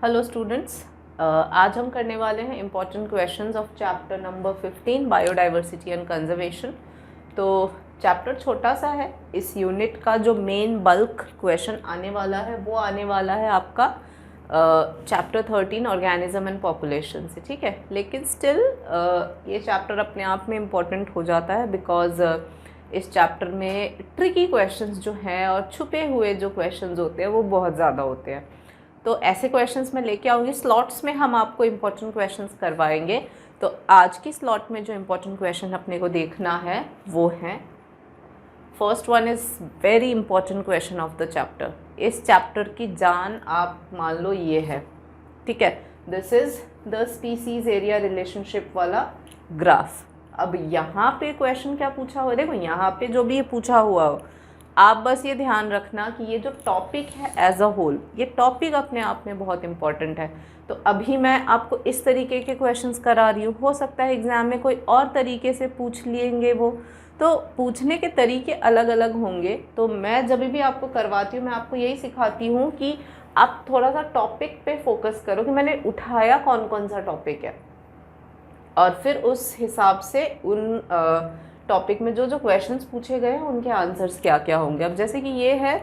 Hello students, आज हम करने वाले हैं important questions of chapter number 15 biodiversity and conservation. तो चैप्टर छोटा सा है। इस यूनिट का जो मेन बल्क क्वेश्चन आने वाला है वो आने वाला है आपका चैप्टर 13 ऑर्गेनिज्म एंड पॉपुलेशन से, ठीक है। लेकिन स्टिल ये चैप्टर अपने आप में इम्पॉर्टेंट हो जाता है बिकॉज इस चैप्टर में ट्रिकी क्वेश्चंस जो हैं और छुपे हुए जो क्वेश्चंस होते हैं वो बहुत ज़्यादा होते हैं। तो ऐसे क्वेश्चंस मैं लेके आऊँगी। स्लॉट्स में हम आपको इम्पोर्टेंट क्वेश्चंस करवाएंगे। तो आज की स्लॉट में जो इम्पोर्टेंट क्वेश्चन अपने को देखना है वो है, first one is very important question of the chapter. इस चैप्टर की जान आप मान लो ये है, ठीक है। This is the species area relationship वाला ग्राफ। अब यहाँ पे क्वेश्चन क्या पूछा हुआ है, देखो यहाँ पे जो भी पूछा हुआ हो, आप बस ये ध्यान रखना कि ये जो टॉपिक है एज अ होल, ये टॉपिक अपने आप में बहुत इंपॉर्टेंट है। तो अभी मैं आपको इस तरीके के क्वेश्चंस करा रही हूँ, हो सकता है एग्ज़ाम में कोई और तरीके से पूछ लेंगे वो, तो पूछने के तरीके अलग अलग होंगे। तो मैं जब भी आपको करवाती हूँ मैं आपको यही सिखाती हूँ कि आप थोड़ा सा टॉपिक पे फोकस करो कि मैंने उठाया कौन कौन सा टॉपिक है, और फिर उस हिसाब से उन टॉपिक में जो जो क्वेश्चंस पूछे गए हैं उनके आंसर्स क्या क्या होंगे। अब जैसे कि ये है,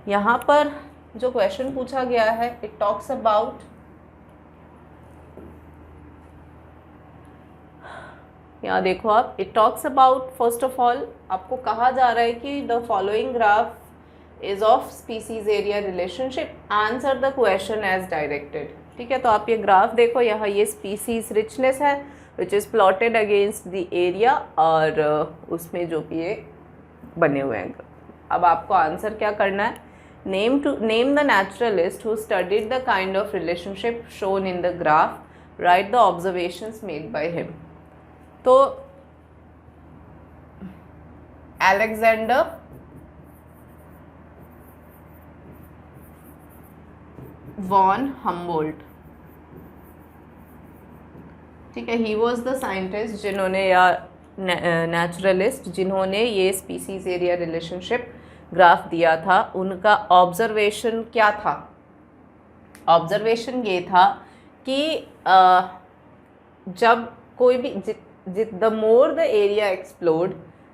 यहाँ पर जो क्वेश्चन पूछा गया है, इट टॉक्स अबाउट, यहाँ देखो आप, it talks about, first of all आपको कहा जा रहा है कि the following graph is of species area relationship, answer the question as directed, ठीक है। तो आप ये ग्राफ देखो, यहाँ ये स्पीसीज रिचनेस है which is plotted against the area, और उसमें जो भी ये बने हुए हैं। अब आपको आंसर क्या करना है, name the naturalist who studied the kind of relationship shown in the graph, right the observations made by him. तो अलेक्जेंडर वॉन हम्बोल्ट, ठीक है, ही वॉज द साइंटिस्ट जिन्होंने, या नेचुरलिस्ट जिन्होंने ये स्पीसीज एरिया रिलेशनशिप ग्राफ दिया था। उनका ऑब्जर्वेशन क्या था, ऑब्जर्वेशन ये था कि जब कोई भी the more the area explored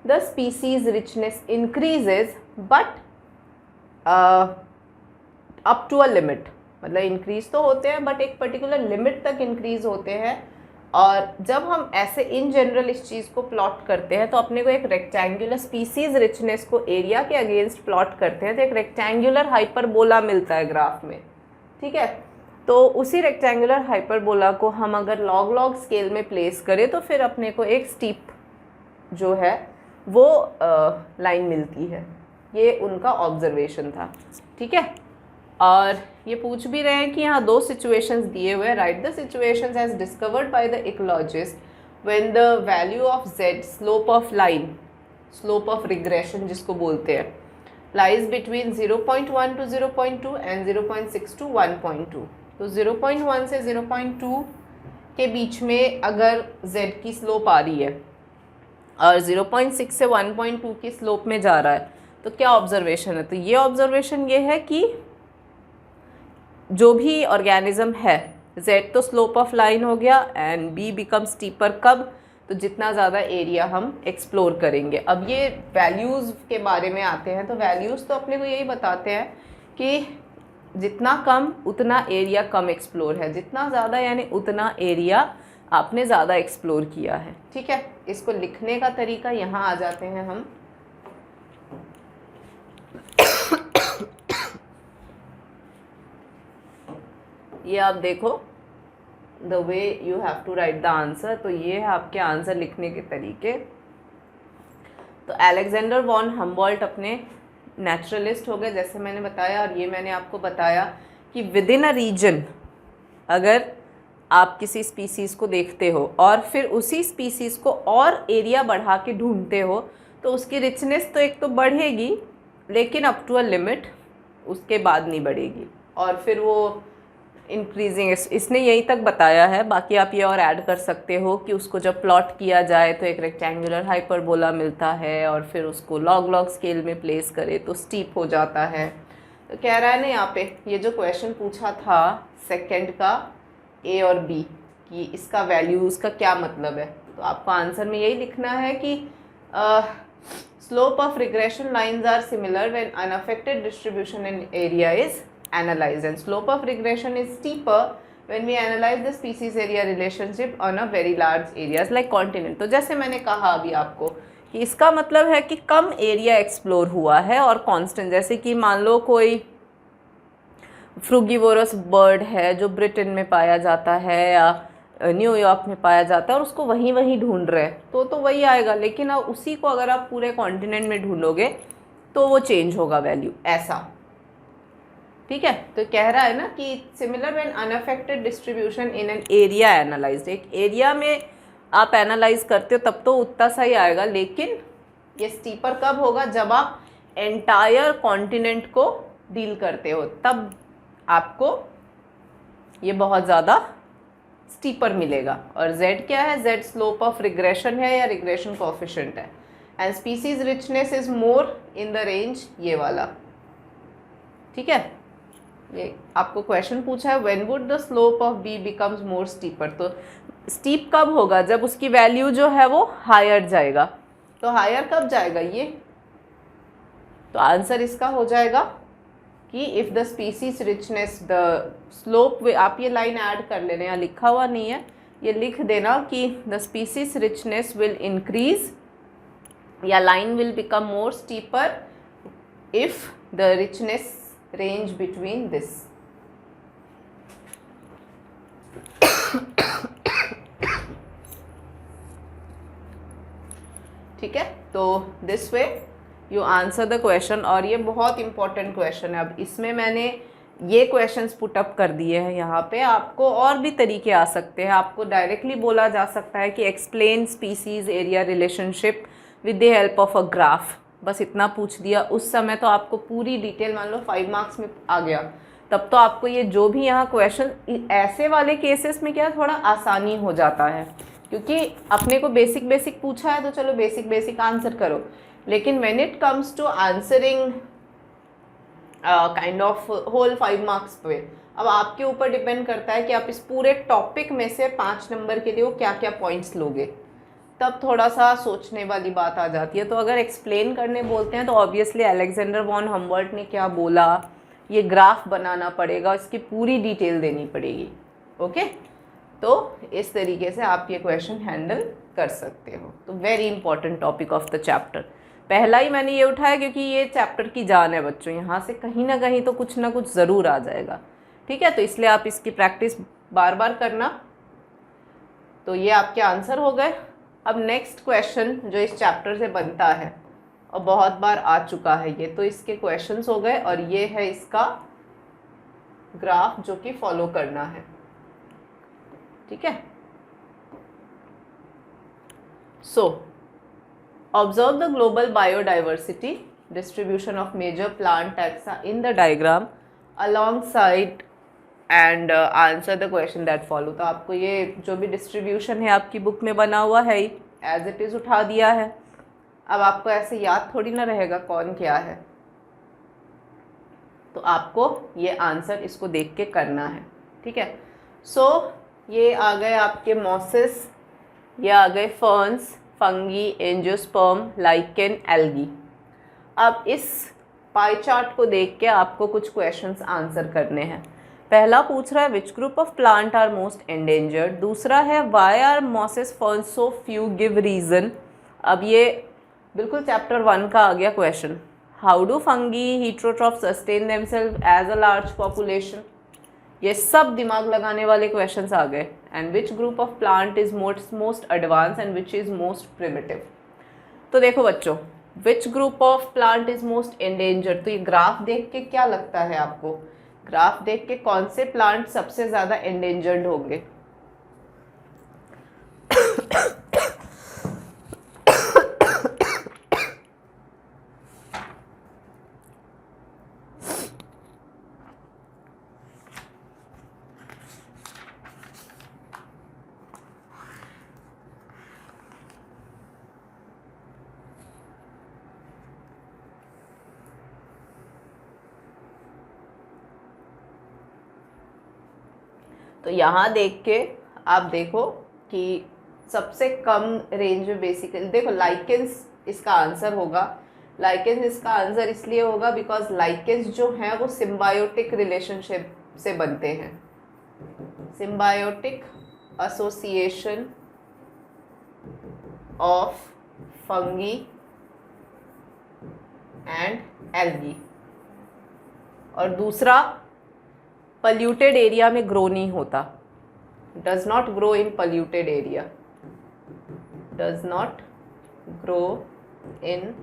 the species richness increases, but up to a limit, मतलब इंक्रीज तो होते हैं बट एक पर्टिकुलर लिमिट तक इंक्रीज होते हैं। और जब हम ऐसे इन जनरल इस चीज़ को प्लॉट करते हैं तो अपने को एक रेक्टेंगुलर स्पीसीज रिचनेस को एरिया के अगेंस्ट प्लॉट करते हैं तो एक रेक्टेंगुलर हाइपरबोला मिलता है ग्राफ में, ठीक है। तो उसी रेक्टेंगुलर हाइपरबोला को हम अगर लॉग लॉग स्केल में प्लेस करें तो फिर अपने को एक स्टीप जो है वो लाइन मिलती है। ये उनका ऑब्जर्वेशन था, ठीक है। और ये पूछ भी रहे हैं कि यहाँ दो सिचुएशंस दिए हुए हैं, write the situations as discovered by the ecologist when the value of z, slope of line, slope of regression जिसको बोलते हैं, lies between 0.1 to 0.2 and 0.6 to 1.2। तो 0.1 से 0.2 के बीच में अगर z की स्लोप आ रही है और 0.6 से 1.2 की स्लोप में जा रहा है तो क्या ऑब्जर्वेशन है, तो ये ऑब्जर्वेशन ये है कि जो भी ऑर्गेनिज्म है, z तो स्लोप ऑफ लाइन हो गया एंड b बिकम स्टीपर कब, तो जितना ज़्यादा एरिया हम एक्सप्लोर करेंगे। अब ये वैल्यूज़ के बारे में आते हैं, तो वैल्यूज़ तो अपने को यही बताते हैं कि जितना कम उतना एरिया कम एक्सप्लोर है, जितना ज़्यादा यानी उतना एरिया आपने ज़्यादा एक्सप्लोर किया है, ठीक है। इसको लिखने का तरीका यहाँ आ जाते हैं हम। ये आप देखो, the way you have to write the answer, तो ये है आपके आंसर लिखने के तरीके। तो अलेक्जेंडर वॉन हम्बोल्ट अपने नेचुरलिस्ट हो गए जैसे मैंने बताया, और ये मैंने आपको बताया कि विद इन अ रीजन अगर आप किसी स्पीसीज़ को देखते हो और फिर उसी स्पीसीज़ को और एरिया बढ़ा के ढूंढते हो तो उसकी रिचनेस तो एक तो बढ़ेगी लेकिन अप टू अ लिमिट, उसके बाद नहीं बढ़ेगी, और फिर वो इंक्रीजिंग, इसने यहीं तक बताया है। बाकी आप ये और ऐड कर सकते हो कि उसको जब प्लॉट किया जाए तो एक रेक्टेंगुलर हाइपरबोला मिलता है और फिर उसको लॉग लॉग स्केल में प्लेस करे तो स्टीप हो जाता है। तो कह रहा है ना यहाँ पे, ये जो क्वेश्चन पूछा था सेकंड का ए और बी कि इसका वैल्यू, उसका क्या मतलब है, तो आपको आंसर में यही लिखना है कि slope of regression lines are similar when unaffected distribution in area is analysed and slope of regression is steeper when we analyze the species area relationship on a very large areas like continent। तो जैसे मैंने कहा अभी आपको कि इसका मतलब है कि कम एरिया एक्सप्लोर हुआ है और कांस्टेंट, जैसे कि मान लो कोई फ्रूगीवोरस बर्ड है जो ब्रिटेन में पाया जाता है या न्यूयॉर्क में पाया जाता है और उसको वहीं वहीं ढूंढ रहे हैं तो वही आएगा, लेकिन अब उसी को अगर आप पूरे कॉन्टिनेंट में ढूंढोगे तो वो चेंज होगा वैल्यू, ऐसा। ठीक है, तो कह रहा है ना कि similar when unaffected distribution in an area analysed, एक एरिया में आप एनालाइज करते हो तब तो उतना सही आएगा, लेकिन ये स्टीपर कब होगा, जब आप एंटायर कॉन्टिनेंट को डील करते हो, तब आपको ये बहुत ज़्यादा स्टीपर मिलेगा। और z क्या है, z स्लोप ऑफ रिग्रेशन है या रिग्रेशन कोएफिशिएंट है, and species richness is more in the range, ये वाला। ठीक है, ये आपको क्वेश्चन पूछा है when would the slope of be becomes more steeper, तो स्टीप कब होगा, जब उसकी वैल्यू जो है वो हायर जाएगा। तो हायर कब जाएगा ये, तो आंसर इसका हो जाएगा कि if the species richness the slope, आप ये लाइन ऐड कर लेना, यहाँ लिखा हुआ नहीं है, ये लिख देना कि the species richness will increase या line will become more steeper if the richness range between this। ठीक है, तो this way you answer the question, और ये बहुत इंपॉर्टेंट क्वेश्चन है। अब इसमें मैंने ये क्वेश्चंस पुट अप कर दिए हैं यहाँ पे, आपको और भी तरीके आ सकते हैं। आपको डायरेक्टली बोला जा सकता है कि explain species area relationship with the help of a graph, बस इतना पूछ दिया। उस समय तो आपको पूरी डिटेल, मान लो 5 मार्क्स में आ गया, तब तो आपको ये जो भी यहाँ क्वेश्चन, ऐसे वाले केसेस में क्या थोड़ा आसानी हो जाता है, क्योंकि अपने को बेसिक बेसिक पूछा है तो चलो बेसिक बेसिक आंसर करो, लेकिन when it comes to answering kind of whole 5 marks पे, अब आपके ऊपर डिपेंड करता है कि आप इस पूरे टॉपिक में से 5 नंबर के लिए वो क्या क्या पॉइंट्स लोगे, तब थोड़ा सा सोचने वाली बात आ जाती है। तो अगर एक्सप्लेन करने बोलते हैं तो ऑब्वियसली अलेक्जेंडर वॉन हम्बर्ट ने क्या बोला, ये ग्राफ बनाना पड़ेगा, इसकी पूरी डिटेल देनी पड़ेगी। ओके, तो इस तरीके से आप ये क्वेश्चन हैंडल कर सकते हो। तो very important topic of the chapter, पहला ही मैंने ये उठाया क्योंकि ये चैप्टर की जान है बच्चों, यहाँ से कहीं ना कहीं तो कुछ ना कुछ ज़रूर आ जाएगा। ठीक है, तो इसलिए आप इसकी प्रैक्टिस बार बार करना। तो ये आपके आंसर हो गए। अब नेक्स्ट क्वेश्चन जो इस चैप्टर से बनता है और बहुत बार आ चुका है ये, तो इसके क्वेश्चंस हो गए, और ये है इसका ग्राफ जो कि फॉलो करना है। ठीक है, so observe the global biodiversity distribution of major plant taxa in the diagram alongside and answer the question that follow. तो आपको ये जो भी डिस्ट्रीब्यूशन है आपकी बुक में बना हुआ है, एज इट इज़ उठा दिया है। अब आपको ऐसे याद थोड़ी ना रहेगा कौन क्या है, तो आपको ये आंसर इसको देख के करना है। ठीक है, सो ये आ गए आपके मॉसेस, ये आ गए ferns, fungi, angiosperm, lichen, algae. अब इस पाई चार्ट को देख के आपको कुछ क्वेश्चंस आंसर करने हैं। पहला पूछ रहा है which group of plant are most endangered, दूसरा है why are mosses ferns so few, give reason. अब ये बिल्कुल चैप्टर 1 का आ गया question. How do fungi heterotroph sustain themselves as a large population, ये सब दिमाग लगाने वाले क्वेश्चंस आ गए। And which group of plant is most advance and which is most primitive. तो देखो बच्चों, which group of plant is most endangered, तो ये ग्राफ देख के क्या लगता है आपको, ग्राफ देख के कौन से प्लांट सबसे ज़्यादा एंडेंजर्ड होंगे? तो यहाँ देख के आप देखो कि सबसे कम रेंज में बेसिकली देखो लाइकेंस इसका आंसर होगा। लाइकेंस इसका आंसर इसलिए होगा बिकॉज लाइकेंस जो है वो सिम्बायोटिक रिलेशनशिप से बनते हैं, symbiotic association of fungi and algae. और दूसरा, पल्यूटेड एरिया में ग्रो नहीं होता, does not grow in polluted area, does not grow in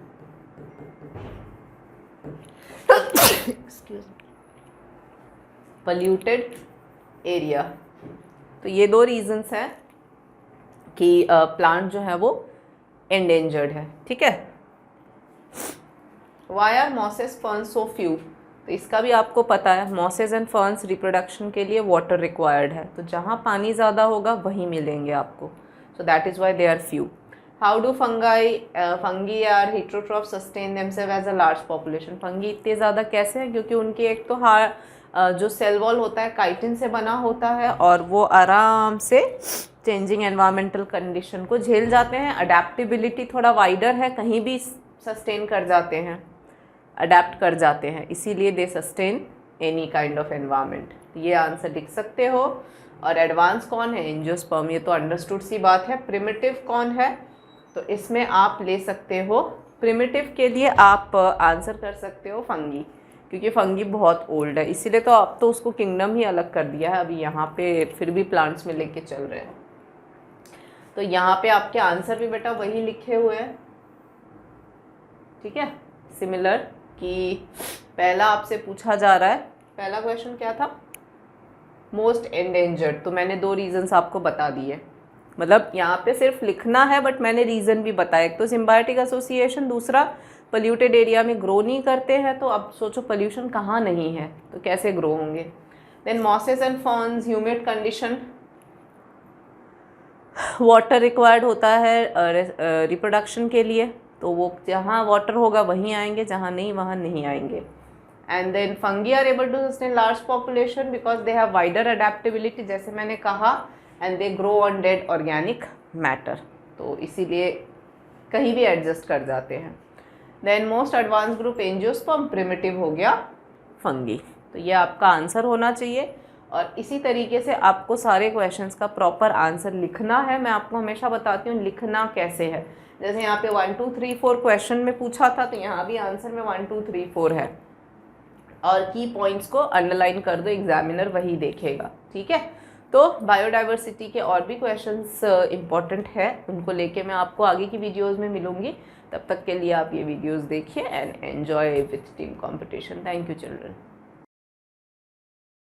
polluted area. तो ये दो रीजंस हैं कि प्लांट जो है वो एंडेंजर्ड है। ठीक है। Why are mosses ferns so few, तो इसका भी आपको पता है, मॉसेस एंड फर्न्स रिप्रोडक्शन के लिए वाटर रिक्वायर्ड है, तो जहाँ पानी ज़्यादा होगा वहीं मिलेंगे आपको, so that is why they are few. How do fungi are heterotroph sustain themselves as a large population. Fungi इतने ज़्यादा कैसे हैं, क्योंकि उनकी एक तो जो सेल वॉल होता है काइटिन से बना होता है और वो आराम से चेंजिंग एनवायरमेंटल कंडीशन को झेल जाते हैं। अडेप्टिबिलिटी थोड़ा वाइडर है, कहीं भी सस्टेन कर जाते हैं, अडेप्ट कर जाते हैं, इसीलिए they sustain any kind of environment. ये आंसर लिख सकते हो। और एडवांस कौन है, एंजियोस्पर्म, ये तो अंडरस्टूड सी बात है। प्रिमिटिव कौन है, तो इसमें आप ले सकते हो, प्रिमिटिव के लिए आप आंसर कर सकते हो फंगी, क्योंकि फंगी बहुत ओल्ड है, इसीलिए तो अब तो उसको किंगडम ही अलग कर दिया है, अभी यहाँ पे फिर भी प्लांट्स में लेके चल रहे हैं। तो यहाँ पे आपके आंसर भी बेटा वही लिखे हुए हैं। ठीक है, सिमिलर कि पहला आपसे पूछा जा रहा है, पहला क्वेश्चन क्या था, मोस्ट एंडेंजर्ड, तो मैंने दो रीजंस आपको बता दिए, मतलब यहाँ पे सिर्फ लिखना है बट मैंने रीज़न भी बताया, एक तो सिम्बायोटिक एसोसिएशन, दूसरा पल्यूटेड एरिया में ग्रो नहीं करते हैं। तो अब सोचो पोल्यूशन कहाँ नहीं है तो कैसे ग्रो होंगे। Then mosses and ferns, humid condition, water required होता है रिप्रोडक्शन के लिए, तो वो जहाँ वाटर होगा वहीं आएंगे, जहाँ नहीं वहाँ नहीं आएंगे। And then fungi are able to sustain large population because they have wider adaptability, जैसे मैंने कहा, and they grow on dead organic matter, तो इसीलिए कहीं भी एडजस्ट कर जाते हैं। Then most advance group angiosperm, primitive हो गया फंगी, तो ये आपका आंसर होना चाहिए। और इसी तरीके से आपको सारे क्वेश्चंस का प्रॉपर आंसर लिखना है। मैं आपको हमेशा बताती हूँ लिखना कैसे है, जैसे यहाँ पे 1 2 3 4 क्वेश्चन में पूछा था, तो यहाँ भी आंसर में 1 2 3 4 है, और की पॉइंट्स को अंडरलाइन कर दो, एग्जामिनर वही देखेगा। ठीक है, तो बायोडाइवर्सिटी के और भी क्वेश्चंस इंपॉर्टेंट है, उनको लेके मैं आपको आगे की वीडियोस में मिलूंगी। तब तक के लिए आप ये वीडियोस देखिए and enjoy with team competition. Thank you children.